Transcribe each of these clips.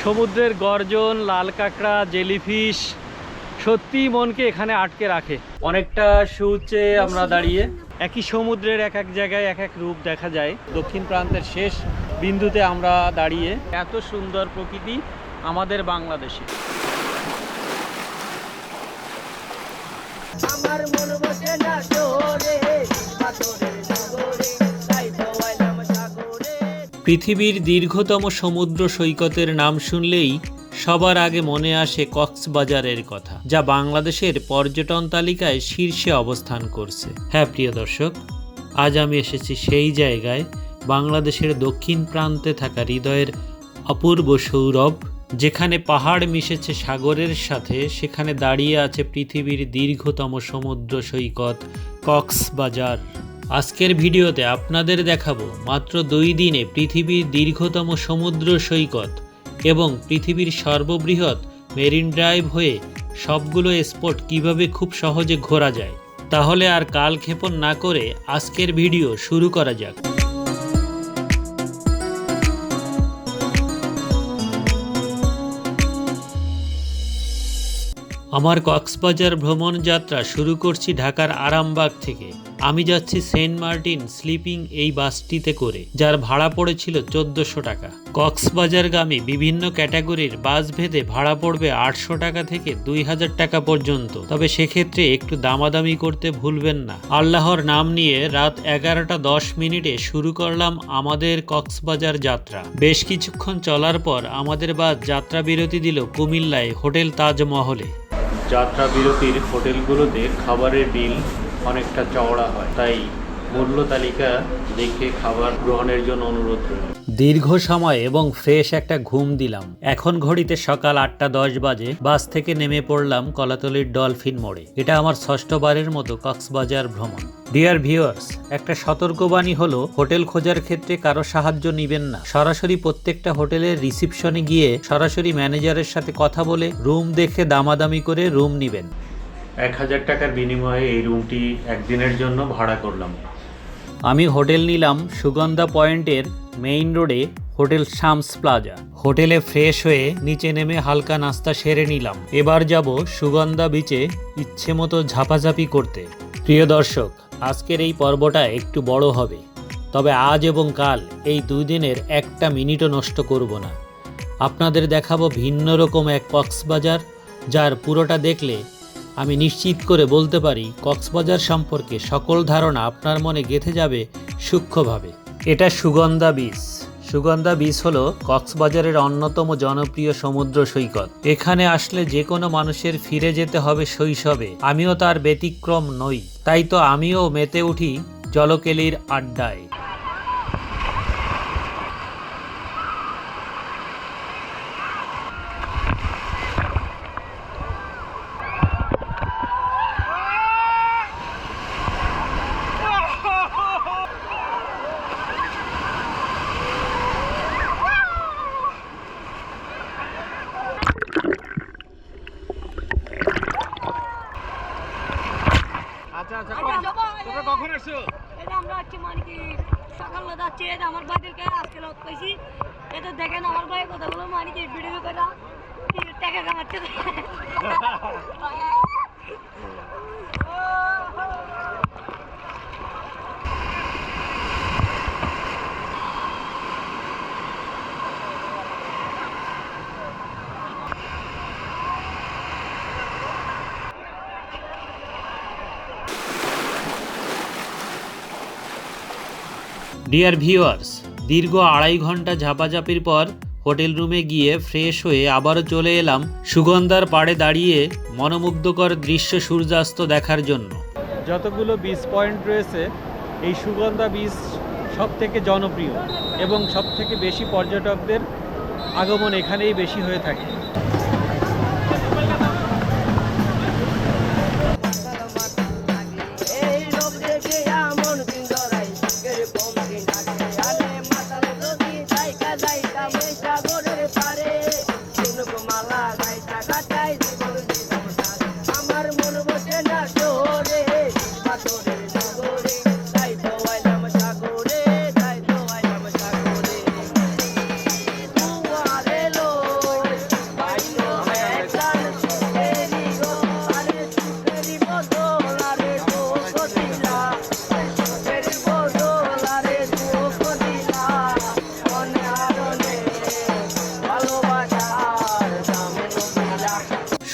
সমুদ্রের গর্জন, লাল কাঁকড়া, জেলিফিশ সত্যি মনকে এখানে আটকে রাখে। অনেকটা সুউচ্চে আমরা দাঁড়িয়ে, একই সমুদ্রের এক এক জায়গায় এক এক রূপ দেখা যায়। দক্ষিণ প্রান্তের শেষ বিন্দুতে আমরা দাঁড়িয়ে। এত সুন্দর প্রকৃতি আমাদের বাংলাদেশে। আমার মন বসে না শহরে, পৃথিবীর দীর্ঘতম সমুদ্র সৈকতের নাম শুনলেই সবার আগে মনে আসে কক্সবাজারের কথা, যা বাংলাদেশের পর্যটন তালিকায় শীর্ষে অবস্থান করছে। হ্যাঁ প্রিয় দর্শক, আজ আমি এসেছি সেই জায়গায়, বাংলাদেশের দক্ষিণ প্রান্তে থাকা হৃদয়ের অপূর্ব সৌরভ, যেখানে পাহাড় মিশেছে সাগরের সাথে। সেখানে দাঁড়িয়ে আছে পৃথিবীর দীর্ঘতম সমুদ্র সৈকত কক্সবাজার। আজকের ভিডিওতে আপনাদের দেখাবো মাত্র 2 দিনে পৃথিবীর দীর্ঘতম সমুদ্র সৈকত এবং পৃথিবীর সর্ববৃহৎ মেরিন ড্রাইভ হয়ে সবগুলো স্পট কিভাবে খুব সহজে ঘোরা যায়। তাহলে আর কালক্ষেপণ না করে আজকের ভিডিও শুরু করা যাক। আমার কক্সবাজার ভ্রমণ যাত্রা শুরু করছি ঢাকার আরামবাগ থেকে। আমি যাচ্ছি সেন্ট মার্টিন স্লিপিং এই বাসটিতে করে, যার ভাড়া পড়েছিল 1400 টাকা। কক্সবাজারগামী বিভিন্ন ক্যাটাগরির বাস ভেদে ভাড়া পড়বে 800 টাকা থেকে 2000 টাকা পর্যন্ত। তবে সেক্ষেত্রে একটু দামাদামি করতে ভুলবেন না। আল্লাহর নাম নিয়ে রাত 11:10 শুরু করলাম আমাদের কক্সবাজার যাত্রা। বেশ কিছুক্ষণ চলার পর আমাদের বাস যাত্রা বিরতি দিল কুমিল্লায় হোটেল তাজমহলে। যাত্রা বিরতির হোটেলগুলোতে খাবারের বিল অনেকটা চওড়া হয়, তাই মূল্য তালিকা দেখে খাবার গ্রহণের জন্য অনুরোধ রইল। দীর্ঘ সময় এবং ফ্রেশ একটা ঘুম দিলাম। এখন ঘড়িতে সকাল 8:10 বাজে। বাস থেকে নেমে পড়লাম কলাতলির ডলফিন মোড়ে। এটা আমার 6ষ্ঠবারের মতো কক্সবাজার ভ্রমণ। ডিয়ার ভিউয়ার্স, একটা সতর্কবাণী হলো, হোটেল খোঁজার ক্ষেত্রে কারো সাহায্য নেবেন না। সরাসরি প্রত্যেকটা হোটেলের রিসিপশনে গিয়ে সরাসরি ম্যানেজারের সাথে কথা বলে রুম দেখে দামাদামি করে রুম নেবেন। 1000 টাকার বিনিময়ে এই রুমটি একদিনের জন্য ভাড়া করলাম। আমি হোটেল নিলাম সুগন্ধা পয়েন্টের মেইন রোডে হোটেল শামস প্লাজা। হোটেলে ফ্রেশ হয়ে নিচে নেমে হালকা নাস্তা সেরে নিলাম। এবার যাব সুগন্ধা বিচে ইচ্ছে মতো ঝাপাঝাপি করতে। প্রিয় দর্শক, আজকের এই পর্বটা একটু বড় হবে, তবে আজ এবং কাল এই 2 দিনের একটা মিনিটও নষ্ট করব না। আপনাদের দেখাবো ভিন্ন রকম এক কক্সবাজার, যার পুরোটা দেখলে আমি নিশ্চিত করে বলতে পারি কক্সবাজার সম্পর্কে সকল ধারণা আপনার মনে গেঁথে যাবে সূক্ষ্মভাবে। এটা সুগন্ধা বিচ। সুগন্ধা বিচ হলো কক্সবাজারের অন্যতম জনপ্রিয় সমুদ্র সৈকত। এখানে আসলে যে কোনো মানুষের ফিরে যেতে হবে শৈশবে। আমিও তার ব্যতিক্রম নই, তাই তো আমিও মেতে উঠি জলকেলির আড্ডায়। কখন আসছো? এটা আমরা আজকে মানে কি সকালে যাচ্ছি। এটা আমার ভাইদেরকে আজকে লোক পাইছি। এটা দেখেন আমার ভাই কথাগুলো মানে কি ভিডিও করে টাকা কামাচ্ছে। ডিয়ার ভিউয়ার্স, দীর্ঘ 2.5 ঘন্টা ঝাপাঝাপির পর হোটেল রুমে গিয়ে ফ্রেশ হয়ে আবারও চলে এলাম সুগন্ধার পাড়ে দাঁড়িয়ে মনোমুগ্ধকর দৃশ্য সূর্যাস্ত দেখার জন্য। যতগুলো বিচ পয়েন্ট রয়েছে, এই সুগন্ধা বিচ সবথেকে জনপ্রিয় এবং সবথেকে বেশি পর্যটকদের আগমন এখানেই বেশি হয়ে থাকে।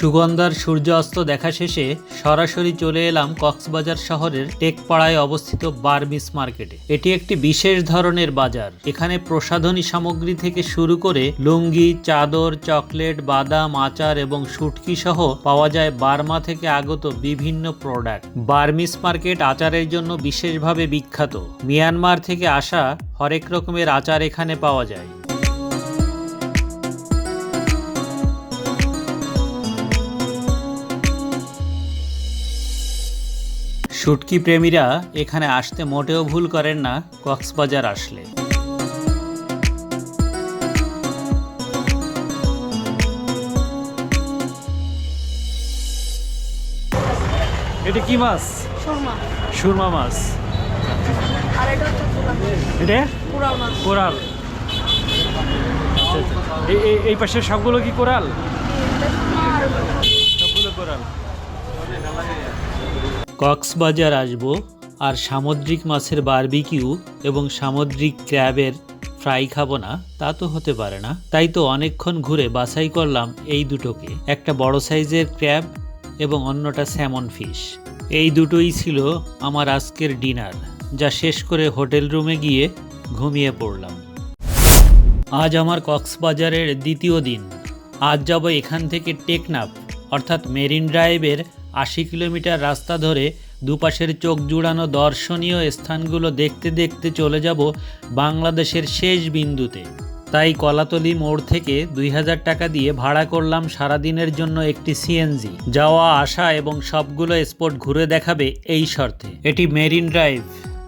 সুগন্ধার সূর্যাস্ত দেখা শেষে সরাসরি চলে এলাম কক্সবাজার শহরের টেকপাড়ায় অবস্থিত বার্মিস মার্কেটে। এটি একটি বিশেষ ধরনের বাজার। এখানে প্রসাধনী সামগ্রী থেকে শুরু করে লুঙ্গি, চাদর, চকলেট, বাদাম, আচার এবং শুটকি সহ পাওয়া যায় বার্মা থেকে আগত বিভিন্ন প্রোডাক্ট। বার্মিস মার্কেট আচারের জন্য বিশেষভাবে বিখ্যাত। মিয়ানমার থেকে আসা হরেক রকমের আচার এখানে পাওয়া যায়। শুটকি প্রেমীরা এখানে আসতে মোটেও ভুল করেন না কক্সবাজার আসলে। এটা কি মাছ? সুরমা। সুরমা মাছ। আর এটা হচ্ছে এটা কোরাল মাছ। কোরাল। আচ্ছা, আচ্ছা। এই পাশে সবগুলো কি কোরাল? সবগুলো কোরাল। কক্সবাজার আসবো আর সামুদ্রিক মাছের বারবিকিউ এবং সামুদ্রিক ক্র্যাবের ফ্রাই খাবো না তা তো হতে পারে না। তাই তো অনেকক্ষণ ঘুরে বাছাই করলাম এই দুটোকে, একটা বড় সাইজের ক্র্যাব এবং অন্যটা স্যামন ফিশ। এই দুটোই ছিল আমার আজকের ডিনার, যা শেষ করে হোটেল রুমে গিয়ে ঘুমিয়ে পড়লাম। আজ আমার কক্সবাজারের দ্বিতীয় দিন। আজ যাব এখান থেকে টেকনাফ অর্থাৎ মেরিন ড্রাইভের 80 কিলোমিটার রাস্তা ধরে দুপাশের চোখ জুড়ানো দর্শনীয় স্থানগুলো দেখতে দেখতে চলে যাব বাংলাদেশের শেষ বিন্দুতে। তাই কলাতলি মোড় থেকে 2000 টাকা দিয়ে ভাড়া করলাম সারাদিনের জন্য একটি সিএনজি। যাওয়া আসা এবং সবগুলো স্পট ঘুরে দেখাবে এই শর্তে। এটি মেরিন ড্রাইভ,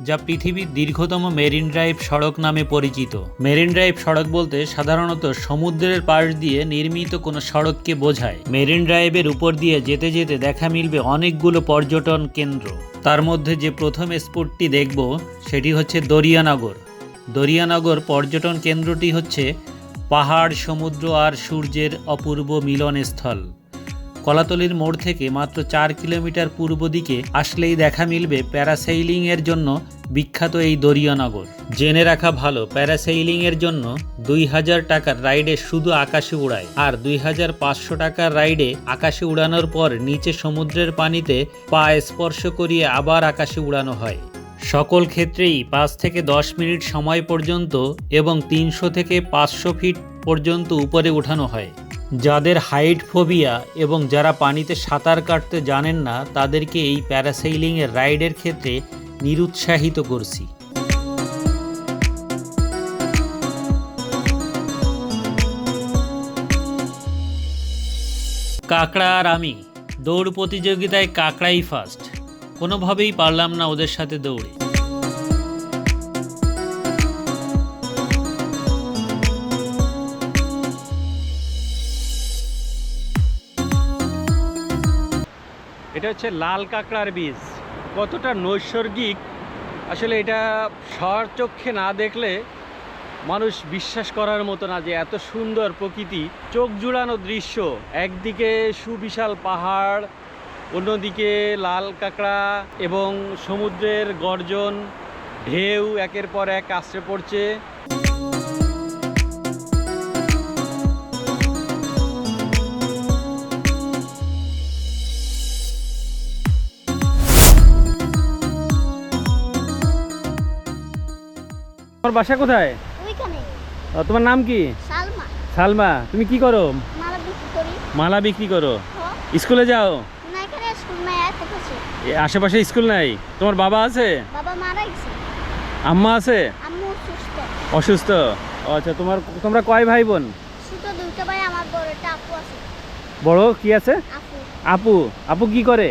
যা পৃথিবীর দীর্ঘতম মেরিন ড্রাইভ সড়ক নামে পরিচিত। মেরিন ড্রাইভ সড়ক বলতে সাধারণত সমুদ্রের পাশ দিয়ে নির্মিত কোনো সড়ককে বোঝায়। মেরিন ড্রাইভের উপর দিয়ে যেতে যেতে দেখা মিলবে অনেকগুলো পর্যটন কেন্দ্র। তার মধ্যে যে প্রথম স্পটটি দেখব সেটি হচ্ছে দরিয়ানগর। দরিয়ানগর পর্যটন কেন্দ্রটি হচ্ছে পাহাড়, সমুদ্র আর সূর্যের অপূর্ব মিলনস্থল। কলাতলির মোড় থেকে মাত্র 4 কিলোমিটার পূর্ব দিকে আসলেই দেখা মিলবে প্যারাসেইলিংয়ের জন্য বিখ্যাত এই দরিয়ানগর। জেনে রাখা ভালো, প্যারাসেইলিংয়ের জন্য 2000 টাকার রাইডে শুধু আকাশে উড়ায়, আর 2500 টাকার রাইডে আকাশে উড়ানোর পর নিচে সমুদ্রের পানিতে পা স্পর্শ করিয়ে আবার আকাশে উড়ানো হয়। সকল ক্ষেত্রেই 5 থেকে 10 মিনিট সময় পর্যন্ত এবং 300 থেকে 500 ফিট পর্যন্ত উপরে উঠানো হয়। যাদের হাইট ফোবিয়া এবং যারা পানিতে সাঁতার কাটতে জানেন না তাদেরকে এই প্যারাসেইলিংয়ের রাইডের ক্ষেত্রে নিরুৎসাহিত করছি। কাকড়া আর আমি দৌড় প্রতিযোগিতায় কাকড়াই ফার্স্ট। কোনোভাবেই পারলাম না ওদের সাথে দৌড়ে। এটা হচ্ছে লাল কাঁকড়ার বীজ। কতটা নৈসর্গিক আসলে এটা স্বচক্ষে না দেখলে মানুষ বিশ্বাস করার মতো না যে এত সুন্দর প্রকৃতি, চোখ জুড়ানো দৃশ্য। একদিকে সুবিশাল পাহাড়, অন্যদিকে লাল কাঁকড়া এবং সমুদ্রের গর্জন, ঢেউ একের পর এক আছড়ে পড়ছে। তোমার বাসা কোথায়? ওইখানে। তোমার নাম কি? সালমা। সালমা, তুমি কি করো? মালা বিক্রি করি। মালা বিক্রি করো? হ্যাঁ। স্কুলে যাও? না, এখানে স্কুল নাই, এত কাছে। আশেপাশে স্কুল নাই? তোমার বাবা আছে? বাবা মারা গেছে। আম্মা আছে? আম্মু অসুস্থ। অসুস্থ? আচ্ছা, তোমরা কয় ভাই বোন? ছোট দুইটা ভাই, আমার বড় একটা আপু আছে। বড় কি আছে? আপু। আপু? আপু কি করে?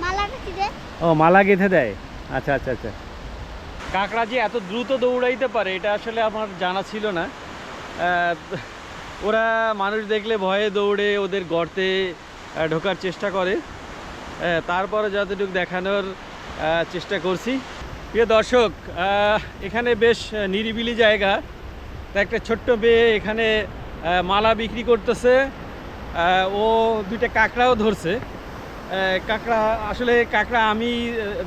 মালা গেছি দে। ও, মালা গেঁথে দেয়। আচ্ছা আচ্ছা আচ্ছা। কাঁকড়া যে এত দ্রুত দৌড়াইতে পারে এটা আসলে আমার জানা ছিল না। ওরা মানুষ দেখলে ভয়ে দৌড়ে ওদের গর্তে ঢোকার চেষ্টা করে। তারপরে যতটুকু দেখানোর চেষ্টা করছি। প্রিয় দর্শক, এখানে বেশ নিরিবিলি জায়গা। তা একটা ছোট্ট মেয়ে এখানে মালা বিক্রি করতেছে। ও দুইটা কাঁকড়াও ধরছে। কাঁকড়া আমি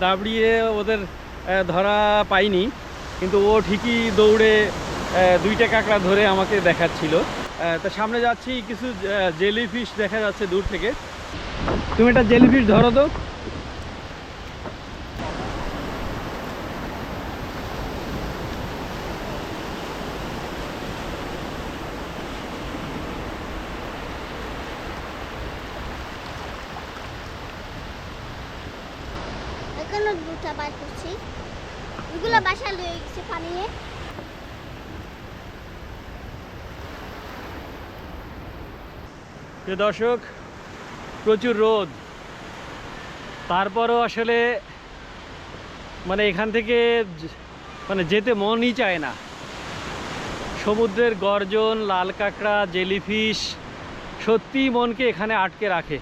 দাবড়িয়ে ওদের ধরা পাইনি, কিন্তু ও ঠিকই দৌড়ে দুইটা কাঁকড়া ধরে আমাকে দেখাচ্ছিল। তা সামনে যাচ্ছি, কিছু জেলি ফিশ দেখা যাচ্ছে দূর থেকে। তুমি একটা জেলিফিশ ধরো তো। এখানে দুটা বাইক করছি, এগুলো বাসা লয়ে গেছে পানিয়ে। প্রিয় দর্শক, প্রচুর রোদ, তারপরও আসলে মানে এখান থেকে মানে যেতে মনই চায় না। সমুদ্রের গর্জন, লাল কাঁকড়া, জেলিফিশ সত্যিই মনকে এখানে আটকে রাখে।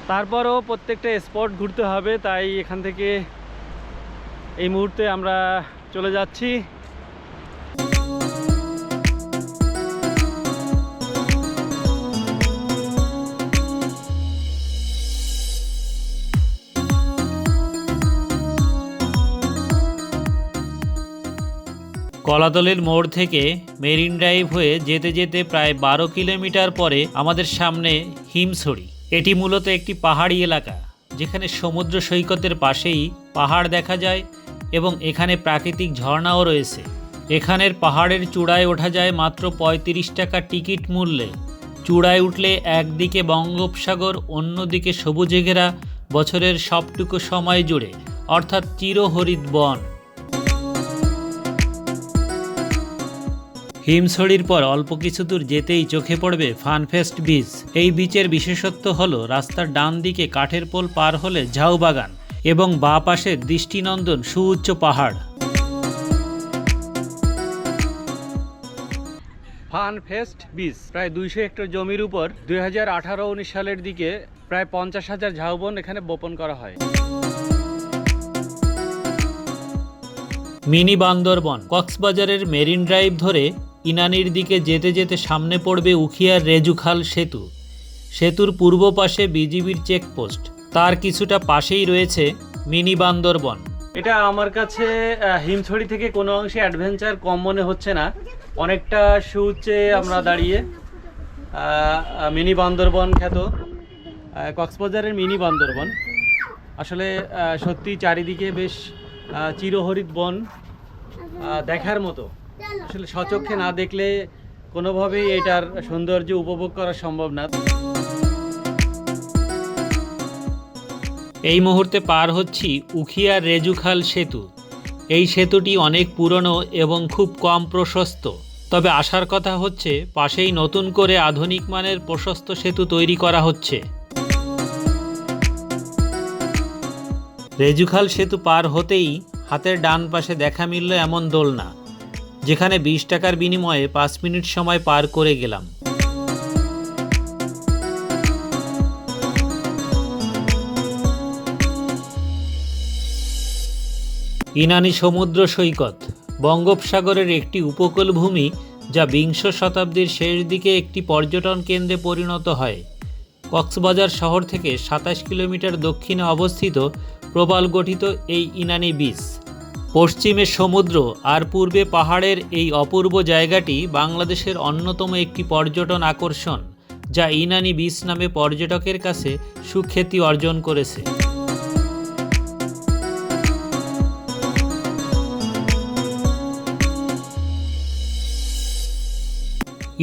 তারপরও প্রত্যেকটা স্পট ঘুরতে হবে, তাই এখান থেকে এই মুহূর্তে আমরা চলে যাচ্ছি। কলাতলির মোড় থেকে মেরিন ড্রাইভ হয়ে যেতে যেতে প্রায় 12 কিলোমিটার পরে আমাদের সামনে হিমছড়ি। এটি মূলত একটি পাহাড়ি এলাকা, যেখানে সমুদ্র সৈকতের পাশেই পাহাড় দেখা যায় এবং এখানে প্রাকৃতিক ঝর্ণাও রয়েছে। এখানের পাহাড়ের চূড়ায় ওঠা যায় মাত্র 35 টাকা টিকিট মূল্যে। চূড়ায় উঠলে একদিকে বঙ্গোপসাগর, অন্যদিকে সবুজে ঘেরা বছরের সবটুকু সময় জুড়ে, অর্থাৎ চিরহরিত বন। হিমছড়ির পর অল্প কিছু দূর যেতেই চোখে পড়বে ফানফেস্ট বিচ। এই বিচের বিশেষত্ব হলো রাস্তার ডান দিকে কাঠের পোল পার হলে ঝাউ বাগান এবং বাঁ পাশে দৃষ্টিনন্দন সুউচ্চ পাহাড়। ফানফেস্ট বিচ প্রায় 200 হেক্টর জমির উপর 2018-19 সালের দিকে প্রায় 50,000 ঝাউবন এখানে বপন করা হয়। মিনি বান্দরবন। কক্সবাজারের মেরিন ড্রাইভ ধরে ইনানির দিকে যেতে যেতে সামনে পড়বে উখিয়ার রেজুখাল সেতু। সেতুর পূর্ব পাশে বিজিবির চেকপোস্ট, তার কিছুটা পাশেই রয়েছে মিনি বান্দরবন। এটা আমার কাছে হিমছড়ি থেকে কোনো অংশে অ্যাডভেঞ্চার কম মনে হচ্ছে না। অনেকটা সুউচ্চে আমরা দাঁড়িয়ে। মিনি বান্দরবন খ্যাত কক্সবাজারের মিনি বান্দরবন আসলে সত্যি চারিদিকে বেশ চিরহরিত বন, দেখার মতো। আসলে স্বচক্ষে না দেখলে কোনোভাবেই এটার সৌন্দর্য উপভোগ করা সম্ভব না। এই মুহূর্তে পার হচ্ছি উখিয়ার রেজুখাল সেতু। এই সেতুটি অনেক পুরনো এবং খুব কম প্রশস্ত, তবে আসার কথা হচ্ছে পাশেই নতুন করে আধুনিক মানের প্রশস্ত সেতু তৈরি করা হচ্ছে। রেজুখাল সেতু পার হতেই হাতের ডান পাশে দেখা মিলল এমন দোলনা, যেখানে 20 টাকার বিনিময়ে 5 মিনিট সময় পার করে গেলাম। ইনানি সমুদ্র সৈকত বঙ্গোপসাগরের একটি উপকূলভূমি, যা 20 শতাব্দীর শেষ দিকে একটি পর্যটন কেন্দ্রে পরিণত হয়। কক্সবাজার শহর থেকে 27 কিলোমিটার দক্ষিণে অবস্থিত প্রবাল গঠিত এই ইনানি বিচ। পশ্চিমে সমুদ্র আর পূর্বে পাহাড়ের এই অপূর্ব জায়গাটি বাংলাদেশের অন্যতম একটি পর্যটন আকর্ষণ, যা ইনানি বিচ নামে পর্যটকের কাছে সুখ্যাতি অর্জন করেছে।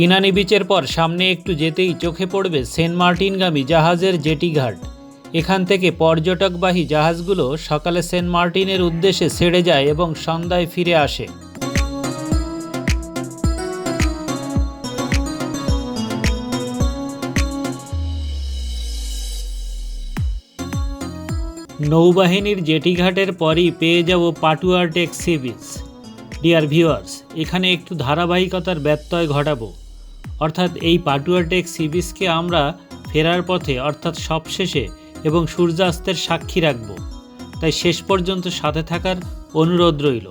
ইনানি বিচের পর সামনে একটু যেতেই চোখে পড়বে সেন্ট মার্টিনগামী জাহাজের জেটিঘাট। এখান থেকে পর্যটকবাহী জাহাজগুলো সকালে সেন্ট মার্টিনের উদ্দেশ্যে ছেড়ে যায় এবং সন্ধ্যায় ফিরে আসে। নৌবাহিনীর জেটিঘাটের পরই পেয়ে যাব Patuar Tek sea beach. Dear viewers, এখানে একটু ধারাবাহিকতার ব্যত্যয় ঘটাবো, অর্থাৎ এই পাটুয়ার টেক সি বিচকে আমরা ফেরার পথে অর্থাৎ সবশেষে এবং সূর্যাস্তের সাক্ষী রাখব, তাই শেষ পর্যন্ত সাথে থাকার অনুরোধ রইল।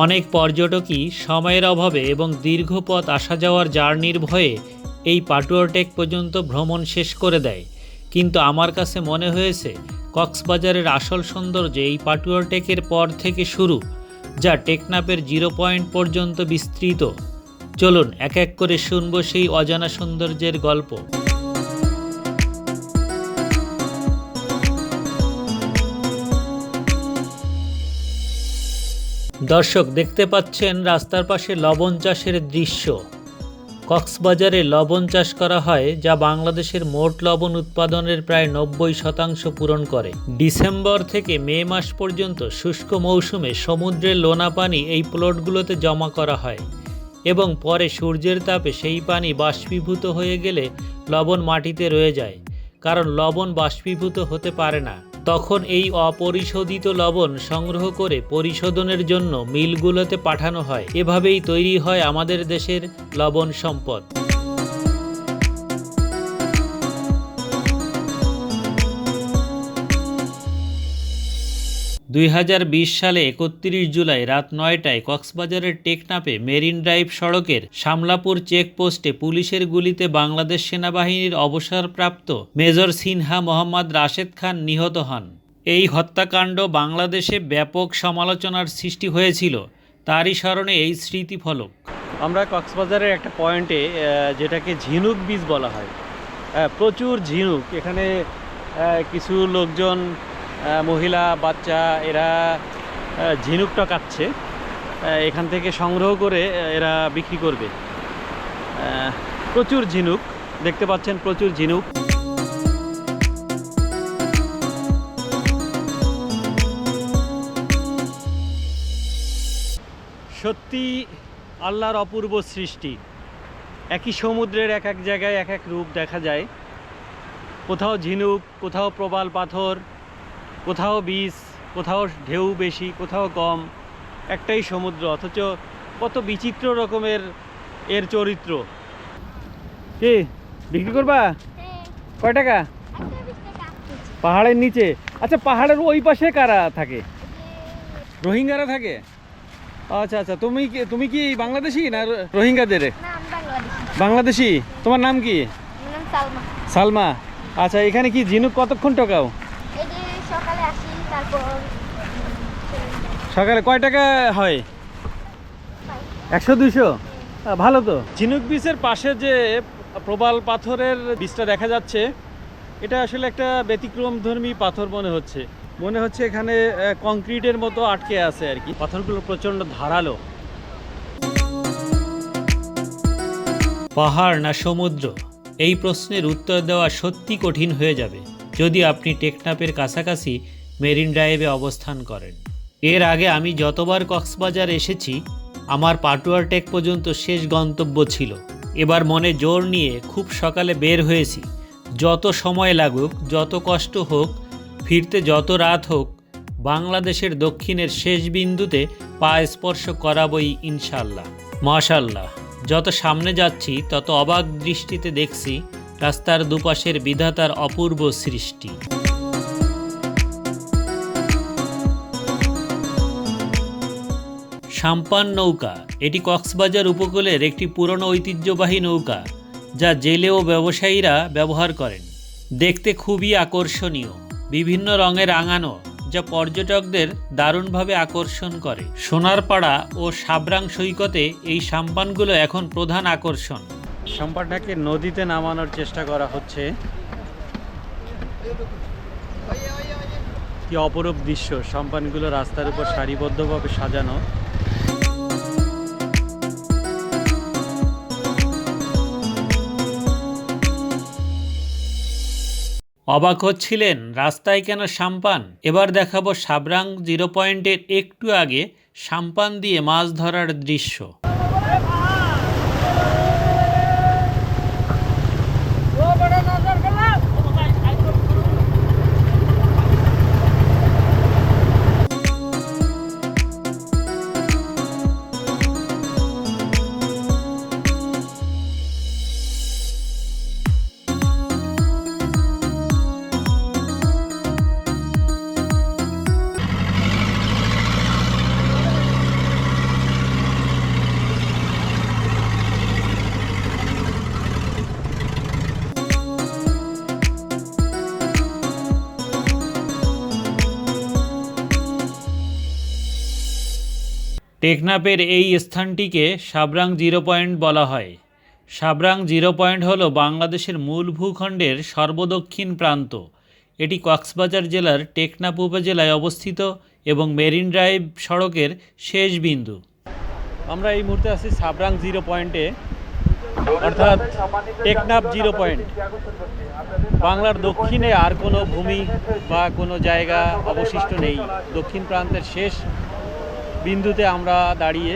অনেক পর্যটকই সময়ের অভাবে এবং দীর্ঘ পথ আসা যাওয়ার জার্নির ভয়ে এই পাটুয়ার টেক পর্যন্ত ভ্রমণ শেষ করে দেয়, কিন্তু আমার কাছে মনে হয়েছে কক্সবাজারের আসল সৌন্দর্য এই পাটুয়ার টেকের পর থেকে শুরু। যা টেকনাফের 0 পয়েন্ট পর্যন্ত বিস্তৃত। চলুন এক এক করে শুনব সেই অজানা সৌন্দর্যের গল্প। দর্শক দেখতে পাচ্ছেন রাস্তার পাশে লবণ চাষের দৃশ্য। কক্সবাজারে লবণ চাষ করা হয়, যা বাংলাদেশের মোট লবণ উৎপাদনের প্রায় 90% পূরণ করে। ডিসেম্বর থেকে মে মাস পর্যন্ত শুষ্ক মৌসুমে সমুদ্রের লোনা পানি এই প্লটগুলোতে জমা করা হয় এবং পরে সূর্যের তাপে সেই পানি বাষ্পীভূত হয়ে গেলে লবণ মাটিতে রয়ে যায়, কারণ লবণ বাষ্পীভূত হতে পারে না। তখন এই অপরিশোধিত লবণ সংগ্রহ করে পরিশোধনের জন্য মিলগুলোতে পাঠানো হয়। এভাবেই তৈরি হয় আমাদের দেশের লবণ সম্পদ। 2020 সালে 31 জুলাই রাত 9টায় কক্সবাজারের টেকনাফে মেরিন ড্রাইভ সড়কের শামলাপুর চেকপোস্টে পুলিশের গুলিতে বাংলাদেশ সেনাবাহিনীর অবসরপ্রাপ্ত মেজর সিনহা মোহাম্মদ রাশেদ খান নিহত হন। এই হত্যাকাণ্ড বাংলাদেশে ব্যাপক সমালোচনার সৃষ্টি হয়েছিল, তারই স্মরণে এই স্মৃতিফলক। আমরা কক্সবাজারের একটা পয়েন্টে, যেটাকে ঝিনুক বীচ বলা হয়, প্রচুর ঝিনুক। এখানে কিছু লোকজন, মহিলা, বাচ্চা, এরা ঝিনুক টকাচ্ছে। এখান থেকে সংগ্রহ করে এরা বিক্রি করবে। প্রচুর ঝিনুক দেখতে পাচ্ছেন, প্রচুর ঝিনুক। সত্যি আল্লাহর অপূর্ব সৃষ্টি। একই সমুদ্রের এক এক জায়গায় এক এক রূপ দেখা যায়। কোথাও ঝিনুক, কোথাও প্রবাল পাথর, কোথাও বীজ, কোথাও ঢেউ বেশি, কোথাও কম। একটাই সমুদ্র, অথচ কত বিচিত্র রকমের এর চরিত্র। কি বিক্রি করবা? কয় টাকা? পাহাড়ের নিচে? আচ্ছা, পাহাড়ের ওই পাশে কারা থাকে? রোহিঙ্গারা থাকে? আচ্ছা আচ্ছা, তুমি কি বাংলাদেশি না রোহিঙ্গাদের? বাংলাদেশি। তোমার নাম কি? সালমা। আচ্ছা, এখানে কি ঝিনুক কতক্ষণ টকাও? সকালে কয় টাকা হয়? 100-200? ভালো তো। ঝিনুক বিচের পাশে যে প্রবাল পাথরের বীজটা দেখা যাচ্ছে, এটা আসলে একটা ব্যতিক্রমধর্মী পাথর মনে হচ্ছে এখানে কংক্রিটের মতো আটকে আছে আর কি। পাথরগুলো প্রচণ্ড ধারালো। পাহাড় না সমুদ্র, এই প্রশ্নের উত্তর দেওয়া সত্যি কঠিন হয়ে যাবে যদি আপনি টেকনাফের কাছাকাছি মেরিন ড্রাইভে অবস্থান করেন। এর আগে আমি যতবার কক্সবাজার এসেছি, আমার পাটুয়ার টেক পর্যন্ত শেষ গন্তব্য ছিল। এবার মনে জোর নিয়ে খুব সকালে বের হয়েছি। যত সময় লাগুক, যত কষ্ট হোক, ফিরতে যত রাত হোক, বাংলাদেশের দক্ষিণের শেষ বিন্দুতে পা স্পর্শ করাবই ইনশাল্লাহ। মাশাল্লাহ, যত সামনে যাচ্ছি তত অবাক দৃষ্টিতে দেখছি রাস্তার দুপাশের বিধাতার অপূর্ব সৃষ্টি। সাম্পান নৌকা, এটি কক্সবাজার উপকূলের একটি পুরনো ঐতিহ্যবাহী নৌকা, যা জেলে ও ব্যবসায়ীরা ব্যবহার করেন। দেখতে খুবই আকর্ষণীয়, বিভিন্ন রঙে রাঙানো, যা পর্যটকদের দারুণভাবে আকর্ষণ করে। সোনারপাড়া ও সাবরাং সৈকতে এই সাম্পানগুলো এখন প্রধান আকর্ষণ। সাম্পানটাকে নদীতে নামানোর চেষ্টা করা হচ্ছে। কি অপরূপ দৃশ্য! সাম্পানগুলো রাস্তার উপর সারিবদ্ধভাবে সাজানো। অবাক হচ্ছিলেন রাস্তায় কেন সাম্পান? এবার দেখাবো সাবরাং 0 পয়েন্টের একটু আগে সাম্পান দিয়ে মাছ ধরার দৃশ্য। টেকনাফের এই স্থানটিকে সাবরাং জিরো পয়েন্ট বলা হয়। সাবরাং জিরো পয়েন্ট হল বাংলাদেশের মূল ভূখণ্ডের সর্বদক্ষিণ প্রান্ত। এটি কক্সবাজার জেলার টেকনাফ উপজেলায় অবস্থিত এবং মেরিন ড্রাইভ সড়কের শেষ বিন্দু। আমরা এই মুহূর্তে আছি সাবরাং জিরো পয়েন্টে, অর্থাৎ টেকনাফ জিরো পয়েন্ট। বাংলার দক্ষিণে আর কোনো ভূমি বা কোনো জায়গা অবশিষ্ট নেই। দক্ষিণ প্রান্তের শেষ বিন্দুতে আমরা দাঁড়িয়ে,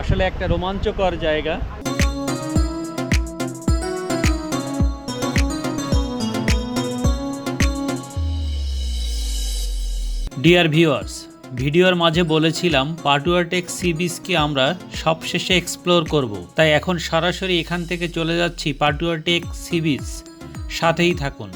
আসলে একটা রোমাঞ্চকর জায়গা। ডিয়ার ভিউয়ার্স, ভিডিওর মাঝে বলেছিলাম পাটুয়া টেক সি বিচকে আমরা সবশেষে এক্সপ্লোর করব, তাই এখন সরাসরি এখান থেকে চলে যাচ্ছি পাটুয়া টেক সি বিচ। সাথেই থাকুন।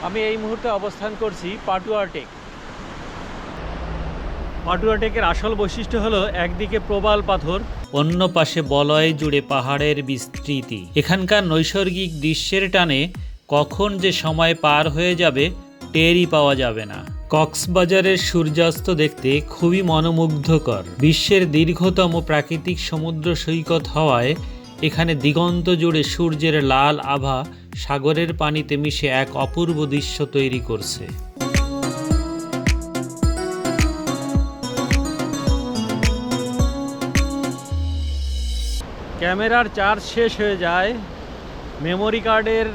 আমি এই মুহূর্তে অবস্থান করছি পাটুয়া টেক। পাটুয়া টেকের আসল বৈশিষ্ট্য হলো একদিকে প্রবাল পাথর, অন্য পাশে বলয় জুড়ে পাহাড়ের বিস্তৃতি। এখানকার নৈসর্গিক দৃশ্যের টানে কখন যে সময় পার হয়ে যাবে টেরই পাওয়া যাবে না। কক্সবাজারের সূর্যাস্ত দেখতে খুবই মনোমুগ্ধকর। বিশ্বের দীর্ঘতম প্রাকৃতিক সমুদ্র সৈকত হওয়ায় এখানে দিগন্ত জুড়ে সূর্যের লাল আভা সাগরের পানিতে মিশে এক অপূর্ব দৃশ্য তৈরি করছে। ক্যামেরার চার্জ শেষ হয়ে যায়, মেমোরি কার্ডের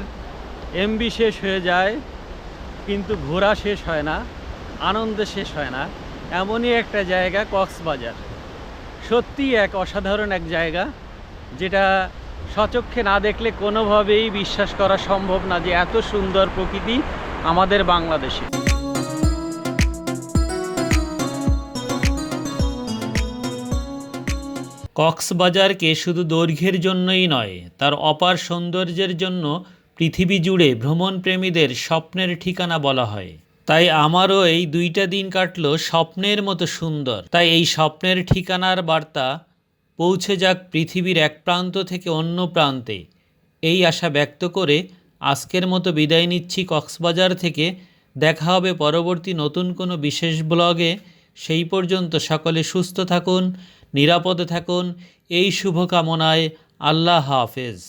এমবি শেষ হয়ে যায়, কিন্তু ঘোরা শেষ হয় না, আনন্দ শেষ হয় না। এমনই একটা জায়গা কক্সবাজার। সত্যি এক অসাধারণ এক জায়গা, যেটা স্বচক্ষে না দেখলে কোনোভাবেই বিশ্বাস করা সম্ভব না যে এত সুন্দর প্রকৃতি আমাদের বাংলাদেশে। কক্সবাজারকে শুধু দৈর্ঘ্যের জন্যই নয়, তার অপার সৌন্দর্যের জন্য পৃথিবী জুড়ে ভ্রমণপ্রেমীদের স্বপ্নের ঠিকানা বলা হয়। তাই আমারও এই 2টা দিন কাটলো স্বপ্নের মতো সুন্দর। তাই এই স্বপ্নের ঠিকানার বার্তা পৌঁছে যাক পৃথিবীর এক প্রান্ত থেকে অন্য প্রান্তে, এই আশা ব্যক্ত করে আজকের মতো বিদায় নিচ্ছি কক্সবাজার থেকে। দেখা হবে পরবর্তী নতুন কোনো বিশেষ ব্লগে। সেই পর্যন্ত সকলে সুস্থ থাকুন, নিরাপদে থাকুন, এই শুভকামনায় আল্লাহ হাফেজ।